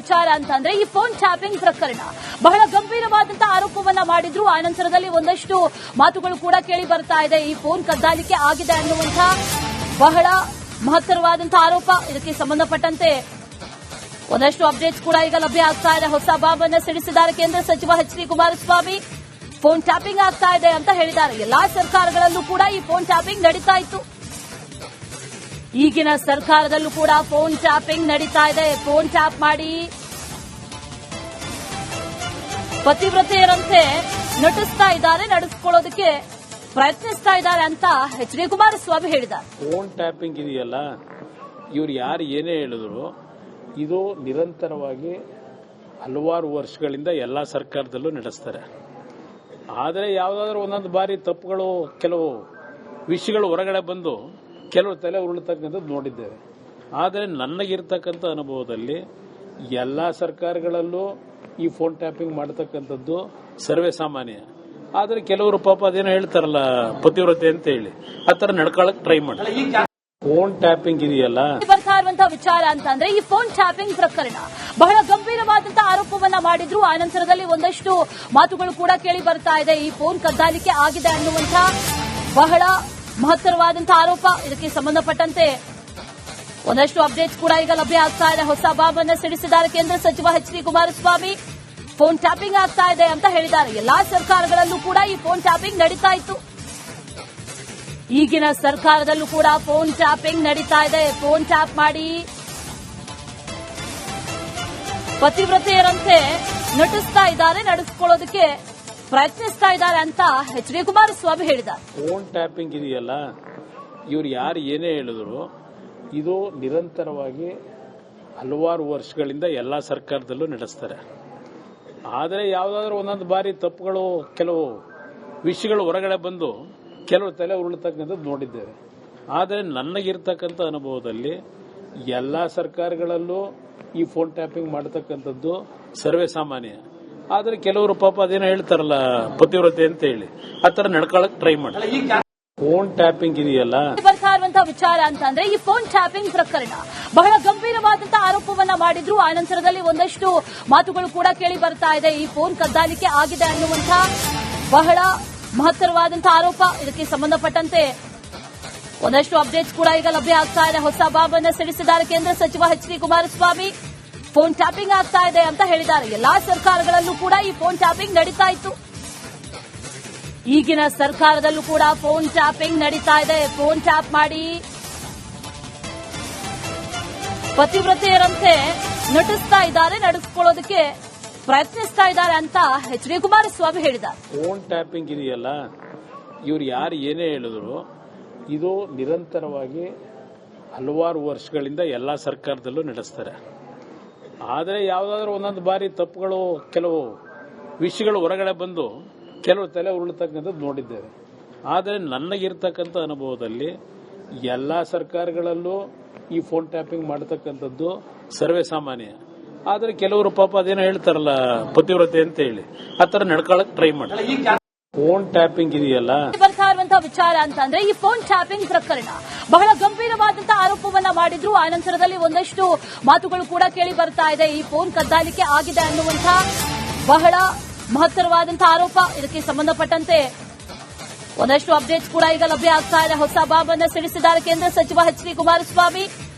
ವಿಚಾರ ಅಂತಂದ್ರೆ ಈ ಫೋನ್ ಟ್ಯಾಪಿಂಗ್ ಪ್ರಕರಣ ಬಹಳ ಗಂಭೀರವಾದಂತಹ ಆರೋಪವನ್ನ ಮಾಡಿದ್ರು. ಆನಂತರದಲ್ಲಿ ಒಂದಷ್ಟು ಮಾತುಗಳು ಕೂಡ ಕೇಳಿ ಬರ್ತಾ ಇದೆ. ಈ ಫೋನ್ ಕದ್ದಾಲಿಕೆ ಆಗಿದೆ ಅನ್ನುವಂತಹ ಬಹಳ ಮಹತ್ತರವಾದಂತಹ ಆರೋಪ. ಇದಕ್ಕೆ ಸಂಬಂಧಪಟ್ಟಂತೆ ಒಂದಷ್ಟು ಅಪ್ಡೇಟ್ಸ್ ಕೂಡ ಈಗ ಲಭ್ಯ ಆಗ್ತಾ ಇದೆ. ಹೊಸ ಬಾಂಬನ್ನು ಸಿಡಿಸಿದ್ದಾರೆ ಕೇಂದ್ರ ಸಚಿವ ಎಚ್.ಡಿ. ಕುಮಾರಸ್ವಾಮಿ. ಫೋನ್ ಟ್ಯಾಪಿಂಗ್ ಆಗ್ತಾ ಇದೆ ಅಂತ ಹೇಳಿದ್ದಾರೆ. ಎಲ್ಲಾ ಸರ್ಕಾರಗಳಲ್ಲೂ ಕೂಡ ಈ ಫೋನ್ ಟ್ಯಾಪಿಂಗ್ ನಡೀತಾ ಇತ್ತು. ಈಗಿನ ಸರ್ಕಾರದಲ್ಲೂ ಕೂಡ ಫೋನ್ ಟ್ಯಾಪಿಂಗ್ ನಡೀತಾ ಇದೆ. ಫೋನ್ ಟ್ಯಾಪ್ ಮಾಡಿ ಪತಿವ್ರತೆಯರಂತೆ ನಟಿಸ್ತಾ ಇದ್ದಾರೆ, ನಡೆಸಿಕೊಳ್ಳೋದಕ್ಕೆ ಪ್ರಯತ್ನಿಸ್ತಾ ಇದ್ದಾರೆ ಅಂತ ಎಚ್.ಡಿ. ಕುಮಾರಸ್ವಾಮಿ ಹೇಳಿದ್ದಾರೆ. ಫೋನ್ ಟ್ಯಾಪಿಂಗ್ ಇದೆಯಲ್ಲ, ಇವ್ರು ಯಾರು ಏನೇ ಹೇಳಿದ್ರು ಇದು ನಿರಂತರವಾಗಿ ಹಲವಾರು ವರ್ಷಗಳಿಂದ ಎಲ್ಲಾ ಸರ್ಕಾರದಲ್ಲೂ ನಡೆಸ್ತಾರೆ. ಆದರೆ ಯಾವುದಾದ್ರೂ ಒಂದೊಂದು ಬಾರಿ ತಪ್ಪುಗಳು, ಕೆಲವು ವಿಷಯಗಳು ಹೊರಗಡೆ ಬಂದು ಕೆಲವು ತಲೆ ಉರುಳತಕ್ಕಂಥದ್ದು ನೋಡಿದ್ದೇವೆ. ಆದರೆ ನನಗಿರ್ತಕ್ಕಂಥ ಅನುಭವದಲ್ಲಿ ಎಲ್ಲಾ ಸರ್ಕಾರಗಳಲ್ಲೂ ಈ ಫೋನ್ ಟ್ಯಾಪಿಂಗ್ ಮಾಡತಕ್ಕಂಥದ್ದು ಸರ್ವೇ ಸಾಮಾನ್ಯ. ಆದರೆ ಕೆಲವರು ಪಾಪ ಅದೇನೋ ಹೇಳ್ತಾರಲ್ಲ ಪತಿವ್ರತೆ ಅಂತ ಹೇಳಿ ಆ ತರ ನಡ್ಕೊಳ್ಳಕ್ ಟ್ರೈ ಮಾಡಿ. ಫೋನ್ ಟ್ಯಾಪಿಂಗ್ ಇದೆಯಲ್ಲ, ಬರ್ತಾ ಇರುವಂತಹ ವಿಚಾರ ಅಂತಂದ್ರೆ ಈ ಫೋನ್ ಟ್ಯಾಪಿಂಗ್ ಪ್ರಕರಣ ಬಹಳ ಗಂಭೀರವಾದಂತಹ ಆರೋಪವನ್ನ ಮಾಡಿದ್ರು. ಆನಂತರದಲ್ಲಿ ಒಂದಷ್ಟು ಮಾತುಗಳು ಕೂಡ ಕೇಳಿ ಬರ್ತಾ ಇದೆ. ಈ ಫೋನ್ ಕದ್ದಾಲಿಕೆ ಆಗಿದೆ ಅನ್ನುವಂತಹ ಬಹಳ ಮಹತ್ತರವಾದಂತಹ ಆರೋಪ. ಇದಕ್ಕೆ ಸಂಬಂಧಪಟ್ಟಂತೆ ಒಂದಷ್ಟು ಅಪ್ಡೇಟ್ಸ್ ಕೂಡ ಈಗ ಲಭ್ಯ ಆಗ್ತಾ ಇದೆ. ಹೊಸ ಬಾಂಬನ್ನು ಸಿಡಿಸಿದ್ದಾರೆ ಕೇಂದ್ರ ಸಚಿವ ಎಚ್.ಡಿ. ಕುಮಾರಸ್ವಾಮಿ. ಫೋನ್ ಟ್ಯಾಪಿಂಗ್ ಆಗ್ತಾ ಇದೆ ಅಂತ ಹೇಳಿದ್ದಾರೆ. ಎಲ್ಲಾ ಸರ್ಕಾರಗಳಲ್ಲೂ ಕೂಡ ಈ ಫೋನ್ ಟ್ಯಾಪಿಂಗ್ ನಡೀತಾ ಇತ್ತು. ಈಗಿನ ಸರ್ಕಾರದಲ್ಲೂ ಕೂಡ ಫೋನ್ ಟ್ಯಾಪಿಂಗ್ ನಡೀತಾ ಇದೆ. ಫೋನ್ ಟ್ಯಾಪ್ ಮಾಡಿ ಪತಿವ್ರತೆಯರಂತೆ ನಟಿಸ್ತಾ ಇದ್ದಾರೆ, ನಡೆಸಿಕೊಳ್ಳೋದಕ್ಕೆ ಪ್ರಯತ್ನಿಸ್ತಾ ಇದ್ದಾರೆ ಅಂತ ಎಚ್.ಡಿ. ಕುಮಾರಸ್ವಾಮಿ ಹೇಳಿದ್ದಾರೆ. ಫೋನ್ ಟ್ಯಾಪಿಂಗ್ ಇದೆಯಲ್ಲ, ಇವ್ರು ಯಾರು ಏನೇ ಹೇಳಿದ್ರು ಇದು ನಿರಂತರವಾಗಿ ಹಲವಾರು ವರ್ಷಗಳಿಂದ ಎಲ್ಲಾ ಸರ್ಕಾರದಲ್ಲೂ ನಡೆಸ್ತಾರೆ. ಆದರೆ ಯಾವುದಾದ್ರೂ ಒಂದೊಂದು ಬಾರಿ ತಪ್ಪುಗಳು, ಕೆಲವು ವಿಷಯಗಳು ಹೊರಗಡೆ ಬಂದು ಕೆಲವು ತಲೆ ಉರುಳತಕ್ಕಂಥದ್ದು ನೋಡಿದ್ದೇವೆ. ಆದರೆ ನನಗಿರ್ತಕ್ಕಂಥ ಅನುಭವದಲ್ಲಿ ಎಲ್ಲಾ ಸರ್ಕಾರಗಳಲ್ಲೂ ಈ ಫೋನ್ ಟ್ಯಾಪಿಂಗ್ ಮಾಡತಕ್ಕಂಥದ್ದು ಸರ್ವೇ ಸಾಮಾನ್ಯ. ಆದರೆ ಕೆಲವರು ಪಾಪ ಅದೇನೋ ಹೇಳ್ತಾರಲ್ಲ ಪತಿವ್ರತೆ ಅಂತ ಹೇಳಿ ಆ ತರ ನಡ್ಕೊಳ್ಳಕ್ ಟ್ರೈ ಮಾಡಿ. ಫೋನ್ ಟ್ಯಾಪಿಂಗ್ ಇದೆಯಲ್ಲ, ಬರ್ತಾ ಇರುವಂತಹ ವಿಚಾರ ಅಂತಂದ್ರೆ ಈ ಫೋನ್ ಟ್ಯಾಪಿಂಗ್ ಪ್ರಕರಣ ಬಹಳ ಗಂಭೀರವಾದಂತಹ ಆರೋಪವನ್ನ ಮಾಡಿದ್ರು. ಆನಂತರದಲ್ಲಿ ಒಂದಷ್ಟು ಮಾತುಗಳು ಕೂಡ ಕೇಳಿ ಬರ್ತಾ ಇದೆ. ಈ ಫೋನ್ ಕದ್ದಾಲಿಕೆ ಆಗಿದೆ ಅನ್ನುವಂತಹ ಬಹಳ ಮಹತ್ತರವಾದಂತಹ ಆರೋಪ. ಇದಕ್ಕೆ ಸಂಬಂಧಪಟ್ಟಂತೆ ಒಂದಷ್ಟು ಅಪ್ಡೇಟ್ಸ್ ಕೂಡ ಈಗ ಲಭ್ಯ ಆಗ್ತಾ ಇದೆ. ಹೊಸ ಬಾಂಬನ್ನು ಸಿಡಿಸಿದ್ದಾರೆ ಕೇಂದ್ರ ಸಚಿವ ಎಚ್.ಡಿ. ಕುಮಾರಸ್ವಾಮಿ. ಫೋನ್ ಟ್ಯಾಪಿಂಗ್ ಆಗ್ತಾ ಇದೆ ಅಂತ ಹೇಳಿದ್ದಾರೆ. ಎಲ್ಲಾ ಸರ್ಕಾರಗಳಲ್ಲೂ ಕೂಡ ಈ ಫೋನ್ ಟ್ಯಾಪಿಂಗ್ ನಡೀತಾ ಇತ್ತು. ಈಗಿನ ಸರ್ಕಾರದಲ್ಲೂ ಕೂಡ ಫೋನ್ ಟ್ಯಾಪಿಂಗ್ ನಡೀತಾ ಇದೆ. ಫೋನ್ ಟ್ಯಾಪ್ ಮಾಡಿ ಪತಿವ್ರತೆಯರಂತೆ ನಟಿಸ್ತಾ ಇದ್ದಾರೆ, ನಡೆಸಿಕೊಳ್ಳೋದಕ್ಕೆ ಪ್ರಯತ್ನಿಸ್ತಾ ಇದ್ದಾರೆ ಅಂತ ಎಚ್.ಡಿ. ಕುಮಾರಸ್ವಾಮಿ ಹೇಳಿದ್ದಾರೆ. ಫೋನ್ ಟ್ಯಾಪಿಂಗ್ ಇದೆಯಲ್ಲ, ಇವ್ರು ಯಾರು ಏನೇ ಹೇಳಿದ್ರು ಇದು ನಿರಂತರವಾಗಿ ಹಲವಾರು ವರ್ಷಗಳಿಂದ ಎಲ್ಲಾ ಸರ್ಕಾರದಲ್ಲೂ ನಡೆಸ್ತಾರೆ. ಆದರೆ ಯಾವುದಾದ್ರೂ ಒಂದೊಂದು ಬಾರಿ ತಪ್ಪುಗಳು, ಕೆಲವು ವಿಷಯಗಳು ಹೊರಗಡೆ ಬಂದು ಕೆಲವು ತಲೆ ಉರುಳತಕ್ಕಂಥದ್ದು ನೋಡಿದ್ದೇವೆ. ಆದರೆ ನನಗಿರ್ತಕ್ಕಂಥ ಅನುಭವದಲ್ಲಿ ಎಲ್ಲಾ ಸರ್ಕಾರಗಳಲ್ಲೂ ಈ ಫೋನ್ ಟ್ಯಾಪಿಂಗ್ ಮಾಡತಕ್ಕಂಥದ್ದು ಸರ್ವೇ ಸಾಮಾನ್ಯ. ಆದರೆ ಕೆಲವರು ಪಾಪ ಅದೇನೋ ಹೇಳ್ತಾರಲ್ಲ ಪತಿವ್ರತೆ ಅಂತ ಹೇಳಿ ಆ ತರ ನಡ್ಕೊಳ್ಳಕ್ ಟ್ರೈ ಮಾಡಿ. ಫೋನ್ ಟ್ಯಾಪಿಂಗ್ ಇದೆಯಲ್ಲ, ಬರ್ತಾ ಇರುವಂತಹ ವಿಚಾರ ಅಂತಂದ್ರೆ ಈ ಫೋನ್ ಟ್ಯಾಪಿಂಗ್ ಪ್ರಕರಣ ಬಹಳ ಗಂಭೀರವಾದಂತಹ ಆರೋಪವನ್ನ ಮಾಡಿದ್ರು. ಆನಂತರದಲ್ಲಿ ಒಂದಷ್ಟು ಮಾತುಗಳು ಕೂಡ ಕೇಳಿ ಬರ್ತಾ ಇದೆ. ಈ ಫೋನ್ ಕದ್ದಾಲಿಕೆ ಆಗಿದೆ ಅನ್ನುವಂತಹ ಬಹಳ ಮಹತ್ತರವಾದಂತಹ ಆರೋಪ. ಇದಕ್ಕೆ ಸಂಬಂಧಪಟ್ಟಂತೆ ಒಂದಷ್ಟು ಅಪ್ಡೇಟ್ಸ್ ಕೂಡ ಈಗ ಲಭ್ಯ ಆಗ್ತಾ ಇದೆ. ಹೊಸ ಬಾಂಬನ್ನು ಸಿಡಿಸಿದ್ದಾರೆ ಕೇಂದ್ರ ಸಚಿವ ಎಚ್.ಡಿ. ಕುಮಾರಸ್ವಾಮಿ.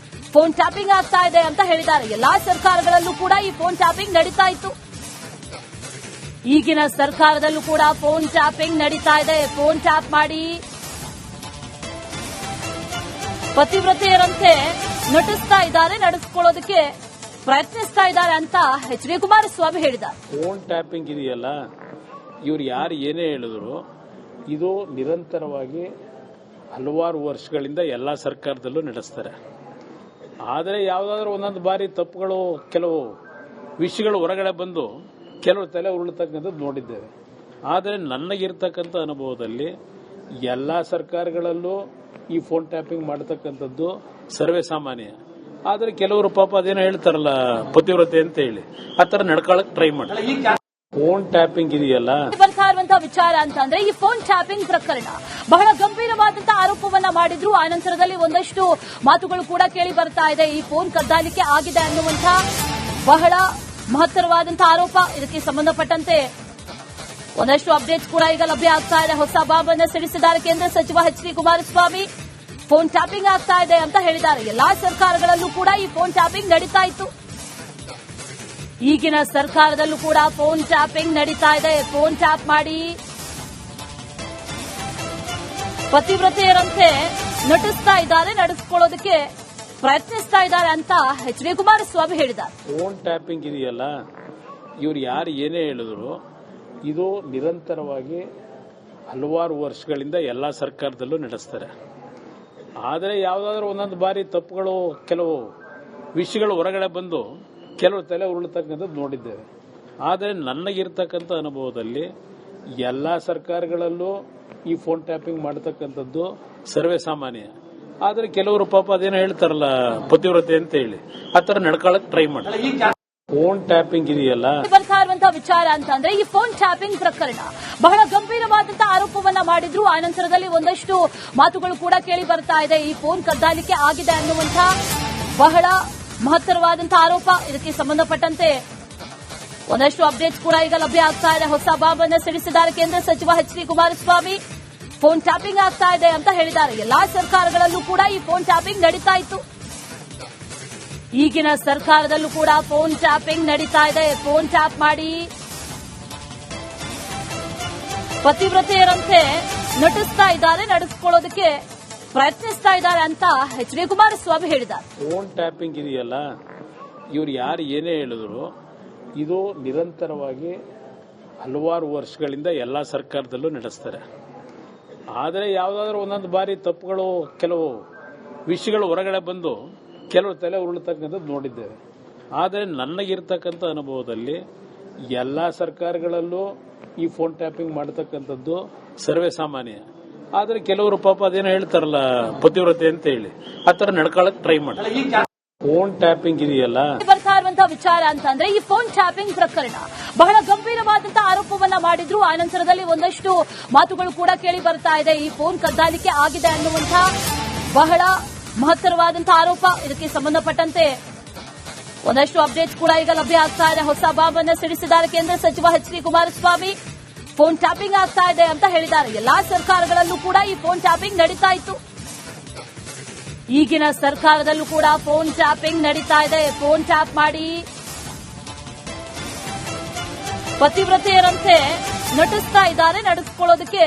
ಫೋನ್ ಟ್ಯಾಪಿಂಗ್ ಆಗ್ತಾ ಇದೆ ಅಂತ ಹೇಳಿದ್ದಾರೆ. ಎಲ್ಲಾ ಸರ್ಕಾರಗಳಲ್ಲೂ ಕೂಡ ಈ ಫೋನ್ ಟ್ಯಾಪಿಂಗ್ ನಡೀತಾ ಇತ್ತು. ಈಗಿನ ಸರ್ಕಾರದಲ್ಲೂ ಕೂಡ ಫೋನ್ ಟ್ಯಾಪಿಂಗ್ ನಡೀತಾ ಇದೆ. ಫೋನ್ ಟ್ಯಾಪ್ ಮಾಡಿ ಪತಿವ್ರತೆಯರಂತೆ ನಟಿಸ್ತಾ ಇದ್ದಾರೆ, ನಡೆಸಿಕೊಳ್ಳೋದಕ್ಕೆ ಪ್ರಯತ್ನಿಸ್ತಾ ಇದ್ದಾರೆ ಅಂತ ಎಚ್.ಡಿ. ಕುಮಾರಸ್ವಾಮಿ ಹೇಳಿದ್ದಾರೆ. ಫೋನ್ ಟ್ಯಾಪಿಂಗ್ ಇದೆಯಲ್ಲ, ಇವ್ರು ಯಾರು ಏನೇ ಹೇಳಿದ್ರು ಇದು ನಿರಂತರವಾಗಿ ಹಲವಾರು ವರ್ಷಗಳಿಂದ ಎಲ್ಲಾ ಸರ್ಕಾರದಲ್ಲೂ ನಡೆಸ್ತಾರೆ. ಆದರೆ ಯಾವುದಾದ್ರೂ ಒಂದೊಂದು ಬಾರಿ ತಪ್ಪುಗಳು, ಕೆಲವು ವಿಷಯಗಳು ಹೊರಗಡೆ ಬಂದು ಕೆಲವು ತಲೆ ಉರುಳತಕ್ಕಂಥದ್ದು ನೋಡಿದ್ದೇವೆ. ಆದರೆ ನನಗಿರ್ತಕ್ಕಂಥ ಅನುಭವದಲ್ಲಿ ಎಲ್ಲಾ ಸರ್ಕಾರಗಳಲ್ಲೂ ಈ ಫೋನ್ ಟ್ಯಾಪಿಂಗ್ ಮಾಡತಕ್ಕಂಥದ್ದು ಸರ್ವೇ ಸಾಮಾನ್ಯ. ಆದರೆ ಕೆಲವರು ಪಾಪ ಅದೇನೋ ಹೇಳ್ತಾರಲ್ಲ ಪತಿವ್ರತೆ ಅಂತ ಹೇಳಿ ಆ ತರ ನಡ್ಕೊಳ್ಳಕ್ ಟ್ರೈ ಮಾಡಿ. ಫೋನ್ ಟ್ಯಾಪಿಂಗ್ ಇದೆಯಲ್ಲ, ಬರ್ತಾ ಇರುವಂತಹ ವಿಚಾರ ಅಂತಂದ್ರೆ ಈ ಫೋನ್ ಟ್ಯಾಪಿಂಗ್ ಪ್ರಕರಣ ಬಹಳ ಗಂಭೀರವಾದಂತಹ ಆರೋಪವನ್ನ ಮಾಡಿದ್ರು. ಆನಂತರದಲ್ಲಿ ಒಂದಷ್ಟು ಮಾತುಗಳು ಕೂಡ ಕೇಳಿ ಬರ್ತಾ ಇದೆ. ಈ ಫೋನ್ ಕದ್ದಾಲಿಕೆ ಆಗಿದೆ ಅನ್ನುವಂತಹ ಬಹಳ ಮಹತ್ತರವಾದಂತಹ ಆರೋಪ. ಇದಕ್ಕೆ ಸಂಬಂಧಪಟ್ಟಂತೆ ಒಂದಷ್ಟು ಅಪ್ಡೇಟ್ಸ್ ಕೂಡ ಈಗ ಲಭ್ಯ ಆಗ್ತಾ ಇದೆ. ಹೊಸ ಬಾಂಬನ್ನು ಸಿಡಿಸಿದ್ದಾರೆ ಕೇಂದ್ರ ಸಚಿವ ಎಚ್.ಡಿ. ಕುಮಾರಸ್ವಾಮಿ. ಫೋನ್ ಟ್ಯಾಪಿಂಗ್ ಆಗ್ತಾ ಇದೆ ಅಂತ ಹೇಳಿದ್ದಾರೆ. ಎಲ್ಲಾ ಸರ್ಕಾರಗಳಲ್ಲೂ ಕೂಡ ಈ ಫೋನ್ ಟ್ಯಾಪಿಂಗ್ ನಡೀತಾ ಇತ್ತು. ಈಗಿನ ಸರ್ಕಾರದಲ್ಲೂ ಕೂಡ ಫೋನ್ ಟ್ಯಾಪಿಂಗ್ ನಡೀತಾ ಇದೆ. ಫೋನ್ ಟ್ಯಾಪ್ ಮಾಡಿ ಪತಿವ್ರತೆಯರಂತೆ ನಟಿಸ್ತಾ ಇದ್ದಾರೆ, ನಡೆಸಿಕೊಳ್ಳೋದಕ್ಕೆ ಪ್ರಯತ್ನಿಸ್ತಾ ಇದ್ದಾರೆ ಅಂತ ಎಚ್.ಡಿ. ಕುಮಾರಸ್ವಾಮಿ ಹೇಳಿದ್ದಾರೆ. ಫೋನ್ ಟ್ಯಾಪಿಂಗ್ ಇದೆಯಲ್ಲ, ಇವ್ರು ಯಾರು ಏನೇ ಹೇಳಿದ್ರು ಇದು ನಿರಂತರವಾಗಿ ಹಲವಾರು ವರ್ಷಗಳಿಂದ ಎಲ್ಲಾ ಸರ್ಕಾರದಲ್ಲೂ ನಡೆಸ್ತಾರೆ. ಆದರೆ ಯಾವುದಾದ್ರೂ ಒಂದೊಂದು ಬಾರಿ ತಪ್ಪುಗಳು, ಕೆಲವು ವಿಷಯಗಳು ಹೊರಗಡೆ ಬಂದು ಕೆಲವು ತಲೆ ಉರುಳತಕ್ಕಂಥದ್ದು ನೋಡಿದ್ದೇವೆ. ಆದರೆ ನನಗಿರ್ತಕ್ಕಂಥ ಅನುಭವದಲ್ಲಿ ಎಲ್ಲಾ ಸರ್ಕಾರಗಳಲ್ಲೂ ಈ ಫೋನ್ ಟ್ಯಾಪಿಂಗ್ ಮಾಡತಕ್ಕಂಥದ್ದು ಸರ್ವೇ ಸಾಮಾನ್ಯ. ಆದರೆ ಕೆಲವರು ಪಾಪ ಅದೇನೋ ಹೇಳ್ತಾರಲ್ಲ ಪತಿವ್ರತೆ ಅಂತ ಹೇಳಿ ಆ ತರ ನಡ್ಕೊಳ್ಳಕ್ ಟ್ರೈ ಮಾಡಿ. ಫೋನ್ ಟ್ಯಾಪಿಂಗ್ ಇದೆಯಲ್ಲ, ಬರ್ತಾ ಇರುವಂತಹ ವಿಚಾರ ಅಂತಂದ್ರೆ ಈ ಫೋನ್ ಟ್ಯಾಪಿಂಗ್ ಪ್ರಕರಣ ಬಹಳ ಗಂಭೀರವಾದಂತಹ ಆರೋಪವನ್ನ ಮಾಡಿದ್ರು. ಆ ನಂತರದಲ್ಲಿ ಒಂದಷ್ಟು ಮಾತುಗಳು ಕೂಡ ಕೇಳಿ ಬರ್ತಾ ಇದೆ. ಈ ಫೋನ್ ಕದ್ದಾಲಿಕೆ ಆಗಿದೆ ಅನ್ನುವಂತಹ ಬಹಳ ಮಹತ್ತರವಾದಂತಹ ಆರೋಪ. ಇದಕ್ಕೆ ಸಂಬಂಧಪಟ್ಟಂತೆ ಒಂದಷ್ಟು ಅಪ್ಡೇಟ್ಸ್ ಕೂಡ ಈಗ ಲಭ್ಯ ಆಗ್ತಾ ಇದೆ. ಹೊಸ ಬಾಂಬನ್ನು ಸಿಡಿಸಿದ್ದಾರೆ ಕೇಂದ್ರ ಸಚಿವ ಎಚ್.ಡಿ. ಕುಮಾರಸ್ವಾಮಿ. ಫೋನ್ ಟ್ಯಾಪಿಂಗ್ ಆಗ್ತಾ ಇದೆ ಅಂತ ಹೇಳಿದ್ದಾರೆ. ಎಲ್ಲಾ ಸರ್ಕಾರಗಳಲ್ಲೂ ಕೂಡ ಈ ಫೋನ್ ಟ್ಯಾಪಿಂಗ್ ನಡೀತಾ ಇತ್ತು. ಈಗಿನ ಸರ್ಕಾರದಲ್ಲೂ ಕೂಡ ಫೋನ್ ಟ್ಯಾಪಿಂಗ್ ನಡೀತಾ ಇದೆ. ಫೋನ್ ಟ್ಯಾಪ್ ಮಾಡಿ ಪತಿವ್ರತೆಯರಂತೆ ನಟಿಸ್ತಾ ಇದ್ದಾರೆ, ನಡೆಸಿಕೊಳ್ಳೋದಕ್ಕೆ ಪ್ರಯತ್ನಿಸ್ತಾ ಇದ್ದಾರೆ ಅಂತ ಎಚ್.ಡಿ. ಕುಮಾರಸ್ವಾಮಿ ಹೇಳಿದ್ದಾರೆ. ಫೋನ್ ಟ್ಯಾಪಿಂಗ್ ಇದೆಯಲ್ಲ, ಇವ್ರು ಯಾರು ಏನೇ ಹೇಳಿದ್ರು ಇದು ನಿರಂತರವಾಗಿ ಹಲವಾರು ವರ್ಷಗಳಿಂದ ಎಲ್ಲಾ ಸರ್ಕಾರದಲ್ಲೂ ನಡೆಸ್ತಾರೆ. ಆದರೆ ಯಾವುದಾದ್ರೂ ಒಂದೊಂದು ಬಾರಿ ತಪ್ಪುಗಳು, ಕೆಲವು ವಿಷಯಗಳು ಹೊರಗಡೆ ಬಂದು ಕೆಲವು ತಲೆ ಉರುಳತಕ್ಕಂಥದ್ದು ನೋಡಿದ್ದೇವೆ. ಆದರೆ ನನಗಿರ್ತಕ್ಕಂಥ ಅನುಭವದಲ್ಲಿ ಎಲ್ಲಾ ಸರ್ಕಾರಗಳಲ್ಲೂ ಈ ಫೋನ್ ಟ್ಯಾಪಿಂಗ್ ಮಾಡತಕ್ಕಂಥದ್ದು ಸರ್ವೇ ಸಾಮಾನ್ಯ. ಆದರೆ ಕೆಲವರು ಪಾಪ ಅದೇನೋ ಹೇಳ್ತಾರಲ್ಲ ಪತಿವ್ರತೆ ಅಂತ ಹೇಳಿ ಆ ತರ ನಡ್ಕೊಳ್ಳಕ್ ಟ್ರೈ ಮಾಡಿ. ಫೋನ್ ಟ್ಯಾಪಿಂಗ್ ಇದೆಯಲ್ಲ, ಬರ್ತಾ ಇರುವಂತಹ ವಿಚಾರ ಅಂತಂದ್ರೆ ಈ ಫೋನ್ ಟ್ಯಾಪಿಂಗ್ ಪ್ರಕರಣ ಬಹಳ ಗಂಭೀರವಾದಂತಹ ಆರೋಪವನ್ನ ಮಾಡಿದ್ರು. ಆ ನಂತರದಲ್ಲಿ ಒಂದಷ್ಟು ಮಾತುಗಳು ಕೂಡ ಕೇಳಿ ಬರ್ತಾ ಇದೆ. ಈ ಫೋನ್ ಕದ್ದಾಲಿಕೆ ಆಗಿದೆ ಅನ್ನುವಂತಹ ಬಹಳ ಮಹತ್ತರವಾದಂತಹ ಆರೋಪ. ಇದಕ್ಕೆ ಸಂಬಂಧಪಟ್ಟಂತೆ ಒಂದಷ್ಟು ಅಪ್ಡೇಟ್ಸ್ ಕೂಡ ಈಗ ಲಭ್ಯ ಆಗ್ತಾ ಇದೆ. ಹೊಸ ಬಾಂಬನ್ನು ಸಿಡಿಸಿದ್ದಾರೆ ಕೇಂದ್ರ ಸಚಿವ ಎಚ್.ಡಿ. ಕುಮಾರಸ್ವಾಮಿ. ಫೋನ್ ಟ್ಯಾಪಿಂಗ್ ಆಗ್ತಾ ಇದೆ ಅಂತ ಹೇಳಿದ್ದಾರೆ. ಎಲ್ಲಾ ಸರ್ಕಾರಗಳಲ್ಲೂ ಕೂಡ ಈ ಫೋನ್ ಟ್ಯಾಪಿಂಗ್ ನಡೀತಾ ಇತ್ತು. ಈಗಿನ ಸರ್ಕಾರದಲ್ಲೂ ಕೂಡ ಫೋನ್ ಟ್ಯಾಪಿಂಗ್ ನಡೀತಾ ಇದೆ. ಫೋನ್ ಟ್ಯಾಪ್ ಮಾಡಿ ಪತಿವ್ರತೆಯರಂತೆ ನಟಿಸ್ತಾ ಇದ್ದಾರೆ, ನಡೆಸಿಕೊಳ್ಳೋದಕ್ಕೆ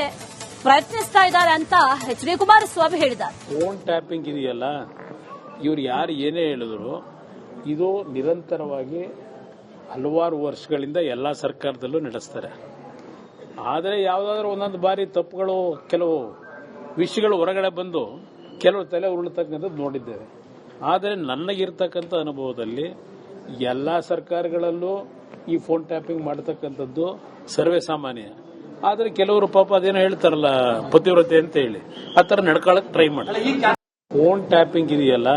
ಪ್ರಯತ್ನಿಸ್ತಾ ಇದ್ದಾರೆ ಅಂತ ಎಚ್.ಡಿ. ಕುಮಾರಸ್ವಾಮಿ ಹೇಳಿದ್ದಾರೆ. ಫೋನ್ ಟ್ಯಾಪಿಂಗ್ ಇದೆಯಲ್ಲ, ಇವ್ರು ಯಾರು ಏನೇ ಹೇಳಿದ್ರು ಇದು ನಿರಂತರವಾಗಿ ಹಲವಾರು ವರ್ಷಗಳಿಂದ ಎಲ್ಲಾ ಸರ್ಕಾರದಲ್ಲೂ ನಡೆಸ್ತಾರೆ. ಆದರೆ ಯಾವುದಾದ್ರೂ ಒಂದೊಂದು ಬಾರಿ ತಪ್ಪುಗಳು, ಕೆಲವು ವಿಷಯಗಳು ಹೊರಗಡೆ ಬಂದು ಕೆಲವು ತಲೆ ಉರುಳತಕ್ಕಂಥದ್ದು ನೋಡಿದ್ದೇವೆ. ಆದರೆ ನನಗಿರ್ತಕ್ಕಂಥ ಅನುಭವದಲ್ಲಿ ಎಲ್ಲಾ ಸರ್ಕಾರಗಳಲ್ಲೂ ಈ ಫೋನ್ ಟ್ಯಾಪಿಂಗ್ ಮಾಡತಕ್ಕಂಥದ್ದು ಸರ್ವೇ ಸಾಮಾನ್ಯ. ಆದರೆ ಕೆಲವರು ಪಾಪ ಅದೇನೋ ಹೇಳ್ತಾರಲ್ಲ ಪತಿವ್ರತೆ ಅಂತ ಹೇಳಿ ಆ ತರ ನಡ್ಕೊಳ್ಳಕ್ ಟ್ರೈ ಮಾಡಿ. ಫೋನ್ ಟ್ಯಾಪಿಂಗ್ ಇದೆಯಲ್ಲ,